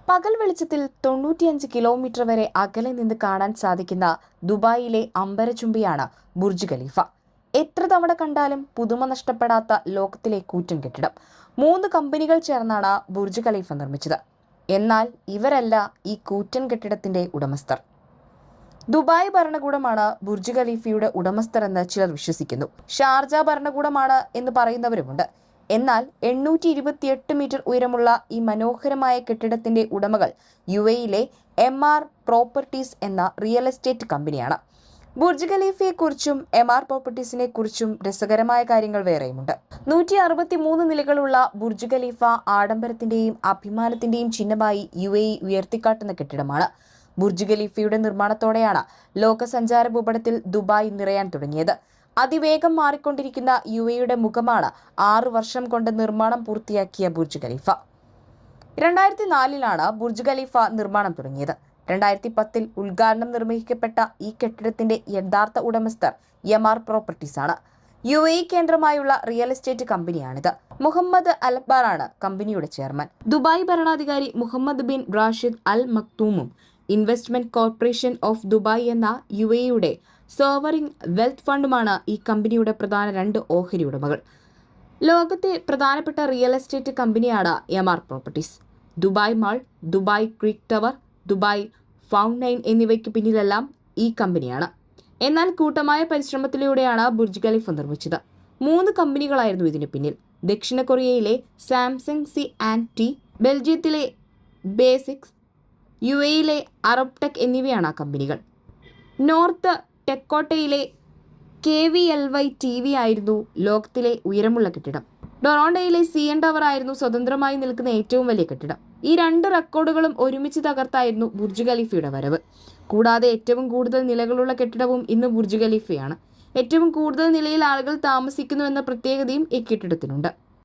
പകൽ വെളിച്ചത്തിൽ 95 കിലോമീറ്റർ വരെ അകലെ നിന്ന് കാണാൻ സാധിക്കുന്ന ദുബായിലെ അമ്പരചുംബിയാണ് ബുർജ് ഖലീഫ. എത്ര തവണ കണ്ടാലും പുതുമ നഷ്ടപ്പെടാത്ത ലോകത്തിലെ കൂറ്റൻ കെട്ടിടം. 3 കമ്പനികൾ ചേർന്നാണ് ബുർജ് ഖലീഫ നിർമ്മിച്ചത്. എന്നാൽ ഇവരല്ല ഈ കൂറ്റൻ കെട്ടിടത്തിന്റെ ഉടമസ്ഥർ. ദുബായ് ഭരണകൂടമാണ് ബുർജ് ഖലീഫയുടെ ഉടമസ്ഥർ എന്ന് ചിലർ വിശ്വസിക്കുന്നു. ഷാർജ ഭരണകൂടമാണ് എന്ന് പറയുന്നവരുമുണ്ട്. എന്നാൽ 828 മീറ്റർ ഉയരമുള്ള ഈ മനോഹരമായ കെട്ടിടത്തിന്റെ ഉടമകൾ UAE-യിലെ MR പ്രോപ്പർട്ടീസ് എന്ന റിയൽ എസ്റ്റേറ്റ് കമ്പനിയാണ്. ബുർജ് ഖലീഫയെക്കുറിച്ചും MR പ്രോപ്പർട്ടീസിനെ കുറിച്ചും രസകരമായ കാര്യങ്ങൾ വേറെയുമുണ്ട്. 163 നിലകളുള്ള ബുർജ് ഖലീഫ ആഡംബരത്തിന്റെയും അഭിമാനത്തിന്റെയും ചിഹ്നമായി UAE ഉയർത്തിക്കാട്ടുന്ന കെട്ടിടമാണ്. ബുർജ് ഖലീഫയുടെ നിർമ്മാണത്തോടെയാണ് ലോകസഞ്ചാര ഭൂപടത്തിൽ ദുബായ് നിറയാൻ തുടങ്ങിയത്. അതിവേഗം മാറിക്കൊണ്ടിരിക്കുന്ന UAE-യുടെ മുഖമാണ് 6 വർഷം കൊണ്ട് നിർമ്മാണം പൂർത്തിയാക്കിയ ബുർജ് ഖലീഫ. 2004-ലാണ് ബുർജ് ഖലീഫ നിർമ്മാണം തുടങ്ങിയത്. 2010-ൽ ഉദ്ഘാടനം നിർവഹിക്കപ്പെട്ട ഈ കെട്ടിടത്തിന്റെ യഥാർത്ഥ ഉടമസ്ഥർ MR പ്രോപ്പർട്ടീസ് ആണ്. UAE കേന്ദ്രമായുള്ള റിയൽ എസ്റ്റേറ്റ് കമ്പനിയാണിത്. മുഹമ്മദ് അൽബാറാണ് കമ്പനിയുടെ ചെയർമാൻ. ദുബായ് ഭരണാധികാരി മുഹമ്മദ് ബിൻ റാഷിദ് അൽ മക്തൂമും ഇൻവെസ്റ്റ്മെന്റ് കോർപ്പറേഷൻ ഓഫ് ദുബായ് എന്ന UAE-യുടെ സോവറിൻ വെൽത്ത് ഫണ്ടുമാണ് ഈ കമ്പനിയുടെ പ്രധാന 2 ഓഹരി ഉടമകൾ. ലോകത്തെ പ്രധാനപ്പെട്ട റിയൽ എസ്റ്റേറ്റ് കമ്പനിയാണ് MR properties. Dubai mall, Dubai creek tower, Dubai fountain എന്നിവയ്ക്ക് പിന്നിലെല്ലാം ഈ കമ്പനിയാണ്. എന്നാൽ കൂട്ടമായ പരിശ്രമത്തിലൂടെയാണ് ബുർജ് ഖലീഫ നിർമ്മിച്ചത്. 3 കമ്പനികളായിരുന്നു ഇതിന് പിന്നിൽ. ദക്ഷിണ കൊറിയയിലെ സാംസങ് C&T, ബെൽജിയത്തിലെ ബേസിക്സ്, UAE-യിലെ അറബ് ടെക് എന്നിവയാണ് ആ കമ്പനികൾ. നോർത്ത് ടെക്കോട്ടയിലെ KVLY TV ആയിരുന്നു ലോകത്തിലെ ഉയരമുള്ള കെട്ടിടം. ടൊറോണ്ടോയിലെ CN ടവർ ആയിരുന്നു സ്വതന്ത്രമായി നിൽക്കുന്ന ഏറ്റവും വലിയ കെട്ടിടം. ഈ 2 റെക്കോർഡുകളും ഒരുമിച്ച് തകർത്തായിരുന്നു ബുർജ് ഖലീഫയുടെ വരവ്. കൂടാതെ ഏറ്റവും കൂടുതൽ നിലകളുള്ള കെട്ടിടവും ഇന്ന് ബുർജ് ഖലീഫയാണ്. ഏറ്റവും കൂടുതൽ നിലയിൽ ആളുകൾ താമസിക്കുന്നു എന്ന പ്രത്യേകതയും ഈ കെട്ടിടത്തിനുണ്ട്.